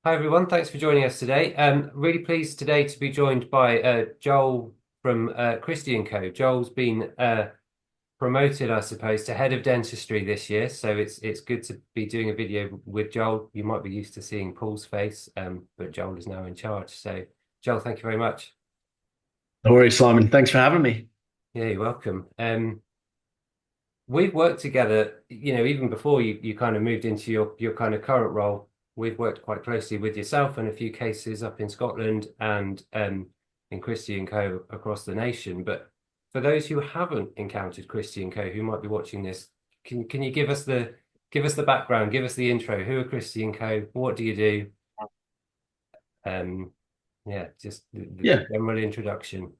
Hi everyone, thanks for joining us today. Really pleased today to be joined by Joel from Christie and Co. Joel's been promoted, I suppose, to head of dentistry this year, so it's good to be doing a video with Joel. You might be used to seeing Paul's face, but Joel is now in charge. So, Joel, thank you very much. No worries, Simon. Thanks for having me. Yeah, you're welcome. We've worked together, even before you kind of moved into your kind of current role. We've worked quite closely with yourself and a few cases up in Scotland and in Christie and Co across the nation. But for those who haven't encountered Christie and Co, who might be watching this, can you give us the background, give us the intro? Who are Christie and Co? What do you do? Um, yeah, just the Yeah, general introduction.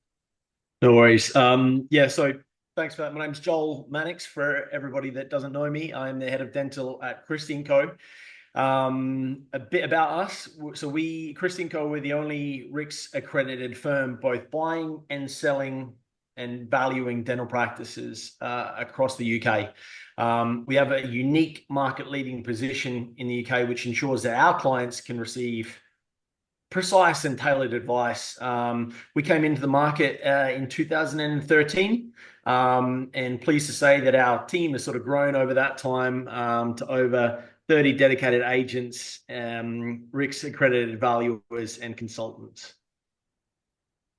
no worries. So thanks for that. My name's Joel Mannix. For everybody that doesn't know me, I'm the head of dental at Christie & Co. A bit about us. So Christie & Co, we're the only RICS accredited firm, both buying and selling and valuing dental practices across the UK. We have a unique market leading position in the UK, which ensures that our clients can receive precise and tailored advice. We came into the market in 2013, and pleased to say that our team has sort of grown over that time to over 30 dedicated agents, RICS accredited valuers, and consultants.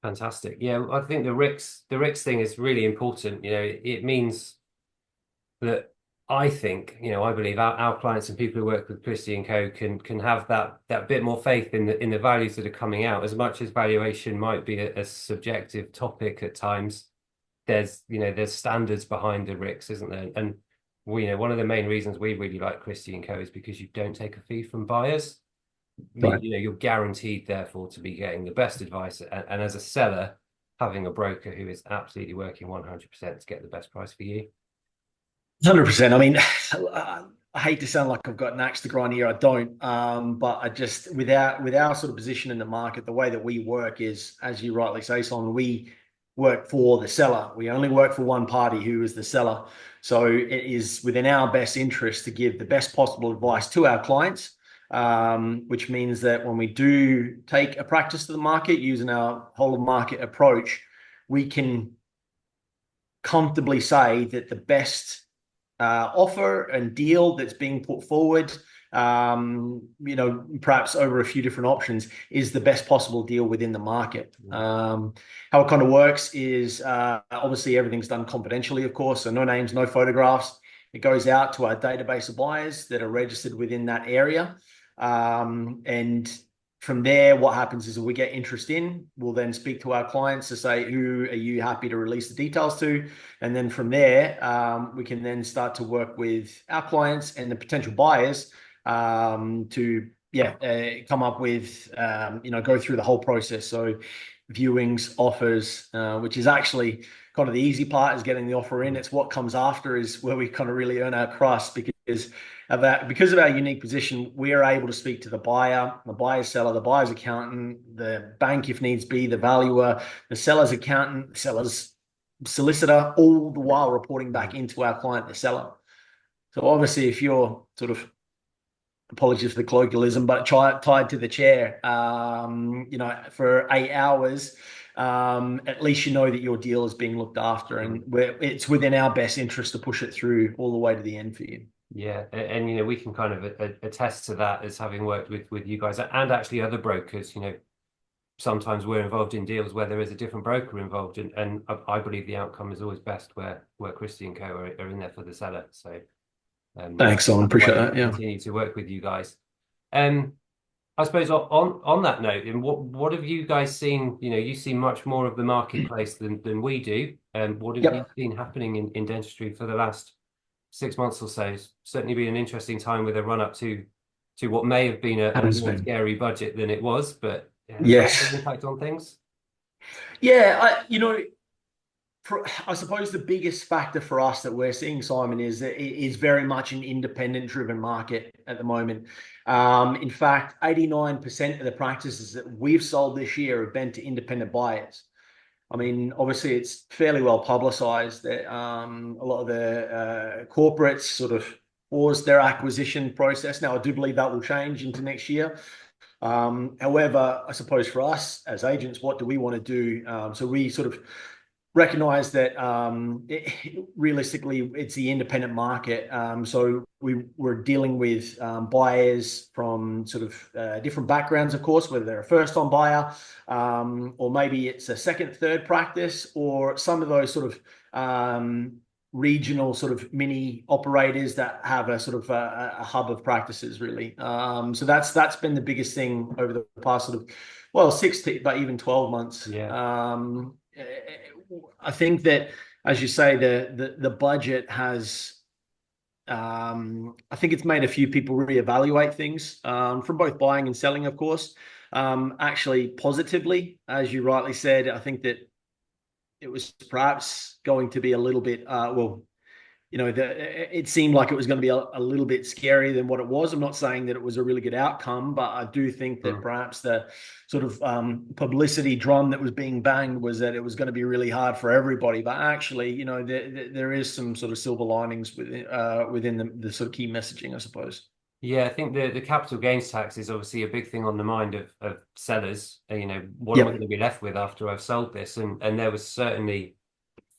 Fantastic. Yeah, I think the RICS thing is really important. It means that I believe our clients and people who work with Christie and Co can have that bit more faith in the values that are coming out. As much as valuation might be a subjective topic at times, there's standards behind the RICS, isn't there? And one of the main reasons we really like Christie and Co is because you don't take a fee from buyers. Right. You're guaranteed, therefore, to be getting the best advice. And as a seller, having a broker who is absolutely working 100% to get the best price for you. 100%. I mean, I hate to sound like I've got an axe to grind here. I don't. But I just with our sort of position in the market, the way that we work is, as you rightly say, Simon, we work for the seller. We only work for one party, who is the seller. So it is within our best interest to give the best possible advice to our clients. Which means that when we do take a practice to the market using our whole of market approach, we can comfortably say that the best offer and deal that's being put forward, perhaps over a few different options, is the best possible deal within the market. How it kind of works is obviously everything's done confidentially, of course, so no names, no photographs. It goes out to our database of buyers that are registered within that area. And from there, what happens is if we get interest in, we'll then speak to our clients to say, who are you happy to release the details to? And then from there, we can then start to work with our clients and the potential buyers to come up with, go through the whole process. So viewings, offers, which is actually kind of the easy part, is getting the offer in. It's what comes after is where we kind of really earn our crust, because of our unique position, we are able to speak to the buyer, the buyer's seller, the buyer's accountant, the bank if needs be, the valuer, the seller's accountant, the seller's solicitor, all the while reporting back into our client, the seller. So obviously, if you're sort of, apologies for the colloquialism, but tied to the chair, for 8 hours, at least you know that your deal is being looked after, and it's within our best interest to push it through all the way to the end for you. Yeah, and we can kind of attest to that as having worked with you guys and actually other brokers. Sometimes we're involved in deals where there is a different broker involved, and I believe the outcome is always best where Christie and Co are in there for the seller. So we're Thanks, Simon. the Appreciate way that. to Yeah. continue to work with you guys. Um, I suppose on that note, and what have you guys seen? You see much more of the marketplace than we do. What have you Yep. seen happening in dentistry for the last 6 months or so? It's certainly been an interesting time with a run up to what may have been a Has more been. scary budget than it was, but has that had an Yes. impact on things? Yeah. I suppose the biggest factor for us that we're seeing, Simon, is that it is very much an independent driven market at the moment. In fact, 89% of the practices that we've sold this year have been to independent buyers. I mean, obviously, it's fairly well publicized that a lot of the corporates sort of paused their acquisition process. Now, I do believe that will change into next year. However, I suppose for us as agents, what do we want to do? So we sort of recognize that realistically, it's the independent market. So we're dealing with buyers from sort of different backgrounds, of course, whether they're a first-time buyer, or maybe it's a second, third practice, or some of those sort of regional sort of mini operators that have a sort of a hub of practices, really. So that's been the biggest thing over the past sort of, well, 6 to but even 12 months. Yeah. I think that, as you say, the budget has. I think it's made a few people reevaluate things from both buying and selling, of course. Actually, positively, as you rightly said, I think that it was perhaps going to be a little bit, well, it seemed like it was going to be a little bit scarier than what it was. I'm not saying that it was a really good outcome, but I do think that Mm. perhaps the sort of publicity drum that was being banged was that it was going to be really hard for everybody. But actually, there is some sort of silver linings within the sort of key messaging, I suppose. Yeah, I think the capital gains tax is obviously a big thing on the mind of sellers. What am I going Yep. to be left with after I've sold this? And there was certainly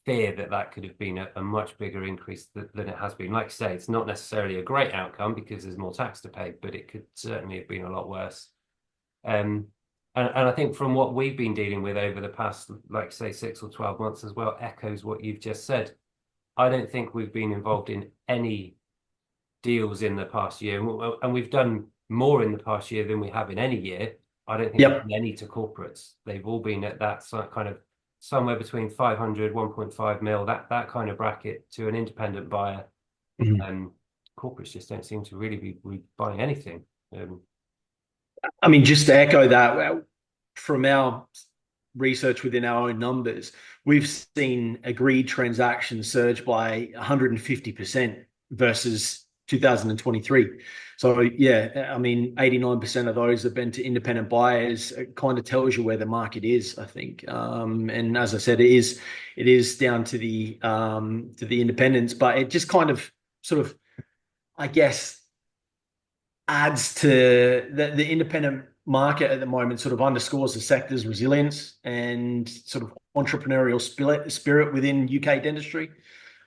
fear that that could have been a much bigger increase than it has been. Like I say, it's not necessarily a great outcome because there's more tax to pay, but it could certainly have been a lot worse. Um, and I think from what we've been dealing with over the past, like say, 6 or 12 months as well, echoes what you've just said. I don't think we've been involved in any deals in the past year, and we've done more in the past year than we have in any year. I don't think we've Yep. done any to corporates. They've all been at that kind of somewhere between 500, 1.5 mil, that kind of bracket to an independent buyer. Mhm. And corporates just don't seem to really be buying anything. I mean, just to echo that, from our research within our own numbers, we've seen agreed transactions surge by 150% versus 2023. So yeah, I mean, 89% of those have been to independent buyers. It kind of tells you where the market is, I think. And as I said, it is down to the independents, but it just kind of sort of, I guess, adds to the independent market at the moment, sort of underscores the sector's resilience and sort of entrepreneurial spirit within UK dentistry.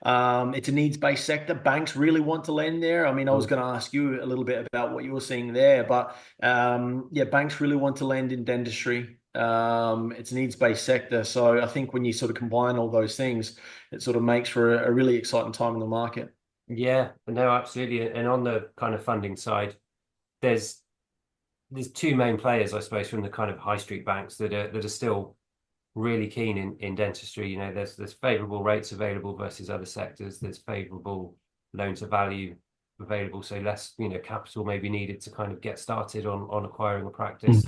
It's a needs-based sector. Banks really want to lend there. I mean, I was Mm. going to ask you a little bit about what you were seeing there, but yeah, banks really want to lend in dentistry. It's a needs-based sector. So I think when you sort of combine all those things, it sort of makes for a really exciting time in the market. Yeah, no, absolutely. And on the kind of funding side, there's there's two main players, I suppose, from the kind of high street banks that are still really keen in dentistry. There's favorable rates available versus other sectors. There's favorable loan to value available, so less, capital may be needed to kind of get started on acquiring a practice.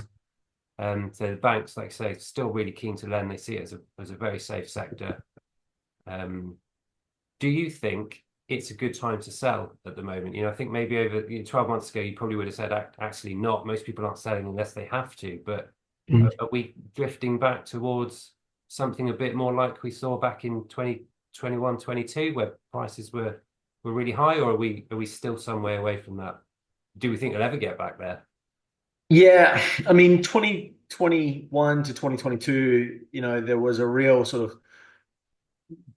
Mm. So the banks, like I say, still really keen to lend. They see it as a very safe sector. Um, do you think it's a good time to sell at the moment? I think maybe over 12 months ago, you probably would have said actually not. Most people aren't selling unless they have to. But Mm. are we drifting back towards something a bit more like we saw back in 2021, 22, where prices were really high, or are we still some way away from that? Do we think it'll ever get back there? Yeah, I mean, 2021 to 2022, there was a real sort of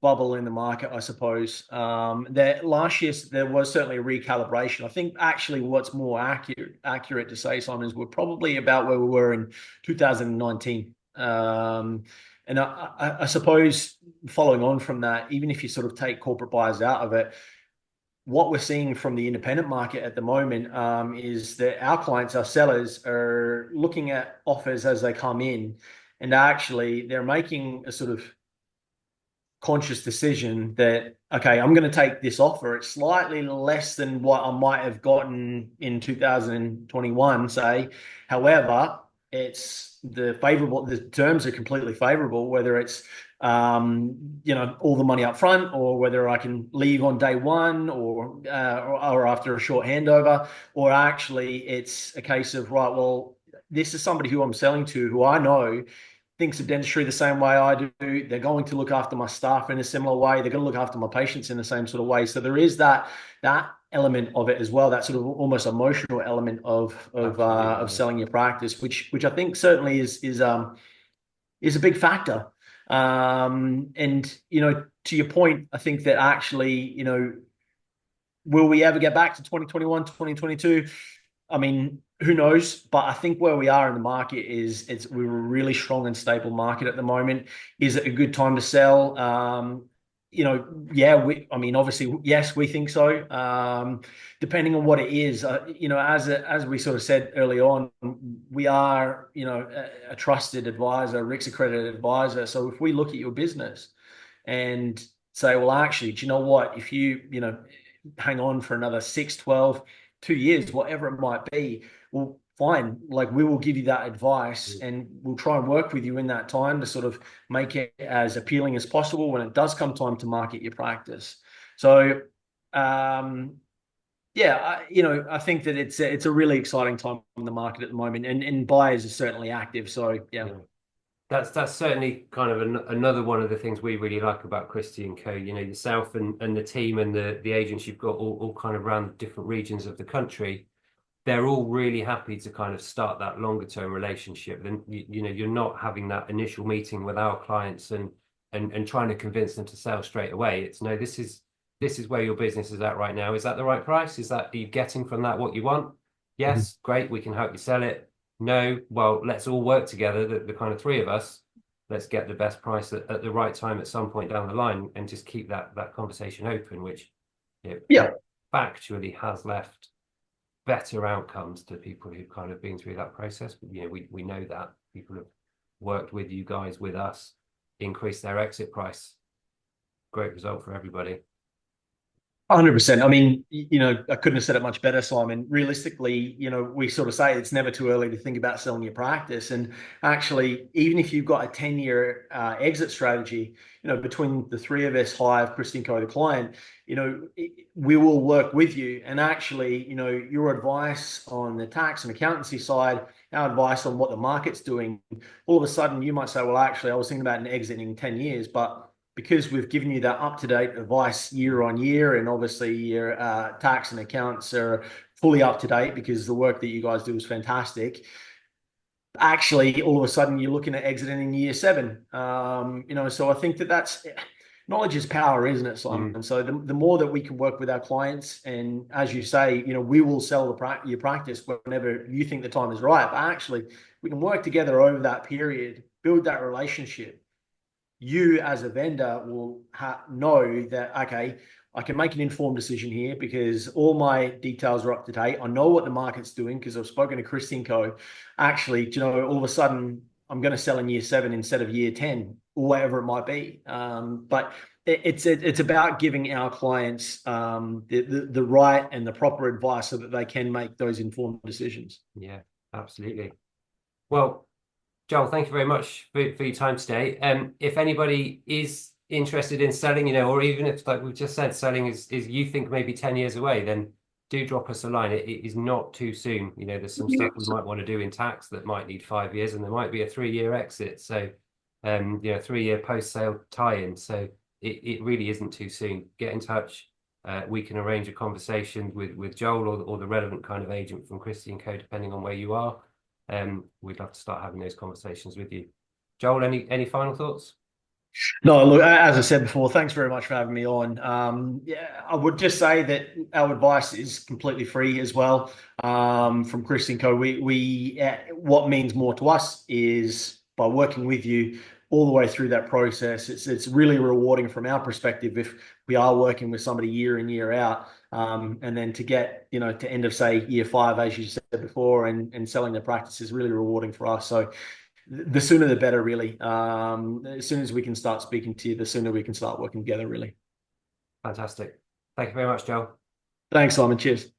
bubble in the market, I suppose. That last year there was certainly a recalibration. I think actually what's more accurate to say, Simon, is we're probably about where we were in 2019. And I suppose following on from that, even if you sort of take corporate buyers out of it, what we're seeing from the independent market at the moment is that our clients, our sellers, are looking at offers as they come in, and actually they're making a sort of conscious decision that, okay, I'm going to take this offer. It's slightly less than what I might have gotten in 2021, say. However, the terms are completely favorable, whether it's all the money up front, or whether I can leave on day one, or after a short handover, or actually it's a case of, right, well, this is somebody who I'm selling to, who I know thinks of dentistry the same way I do. They're going to look after my staff in a similar way. They're going to look after my patients in the same sort of way. So there is that element of it as well, that sort of almost emotional element of Absolutely. selling your practice, which I think certainly is a big factor. And to your point, I think that actually, will we ever get back to 2021, 2022? I mean, who knows? But I think where we are in the market is we're a really strong and stable market at the moment. Is it a good time to sell? Yeah, I mean, obviously, yes, we think so. Depending on what it is, as we sort of said early on, we are, a trusted advisor, RICS accredited advisor. So if we look at your business and say, well, actually, do you know what? If you hang on for another 6, 12, 2 years, whatever it might be, well, fine. Like we will give you that advice and we'll try and work with you in that time to sort of make it as appealing as possible when it does come time to market your practice. So, yeah, I think that it's a really exciting time in the market at the moment, and buyers are certainly active. So, yeah. Yeah. That's certainly kind of another one of the things we really like about Christie and Co. Yourself and the team and the agents you've got all kind of around different regions of the country. They're all really happy to kind of start that longer term relationship. Then you're not having that initial meeting with our clients and trying to convince them to sell straight away. It's no, this is where your business is at right now. Is that the right price? Are you getting from that what you want? Mhm. Yes, great, we can help you sell it. No, well, let's all work together, the kind of three of us. Let's get the best price at the right time at some point down the line and just keep that conversation open, which Yeah. factually has left better outcomes to people who've kind of been through that process. But we know that people have worked with you guys, with us, increased their exit price. Great result for everybody. 100%. I mean, I couldn't have said it much better, Simon. Realistically, we sort of say it's never too early to think about selling your practice. And actually, even if you've got a 10-year exit strategy, between the three of us, Hive, Christie and Co, the client, we will work with you. And actually, your advice on the tax and accountancy side, our advice on what the market's doing, all of a sudden you might say, well, actually, I was thinking about an exit in 10 years, but because we've given you that up-to-date advice year on year, and obviously your tax and accounts are fully up to date because the work that you guys do is fantastic. Actually, all of a sudden you're looking at exiting in year 7. So I think that's knowledge is power, isn't it, Mm, Simon? So the more that we can work with our clients, and as you say, we will sell your practice whenever you think the time is right. But actually, we can work together over that period, build that relationship. You as a vendor will know that, okay, I can make an informed decision here because all my details are up to date. I know what the market's doing because I've spoken to Christie and Co. Actually, all of a sudden I'm going to sell in year 7 instead of year 10 or whatever it might be. But it's about giving our clients the right and the proper advice so that they can make those informed decisions. yeah, absolutely. Well, Joel, thank you very much for your time today. If anybody is interested in selling, or even if, like we've just said, selling is you think maybe 10 years away, then do drop us a line. It is not too soon. There's some stuff we might want to do in tax that might need 5 years, and there might be a 3-year exit. So, 3-year post-sale tie-in. So it really isn't too soon. Get in touch. We can arrange a conversation with Joel or the relevant kind of agent from Christie and Co, depending on where you are. We'd love to start having those conversations with you. Joel, any final thoughts? No, look, as I said before, thanks very much for having me on. Yeah, I would just say that our advice is completely free as well. From Chris and Co. What means more to us is by working with you all the way through that process. It's really rewarding from our perspective if we are working with somebody year in, year out. And then to get, to end of say year 5, as you said before, and selling the practice is really rewarding for us. So the sooner the better, really. As soon as we can start speaking to you, the sooner we can start working together, really. Fantastic. Thank you very much, Joel. Thanks, Simon. Cheers.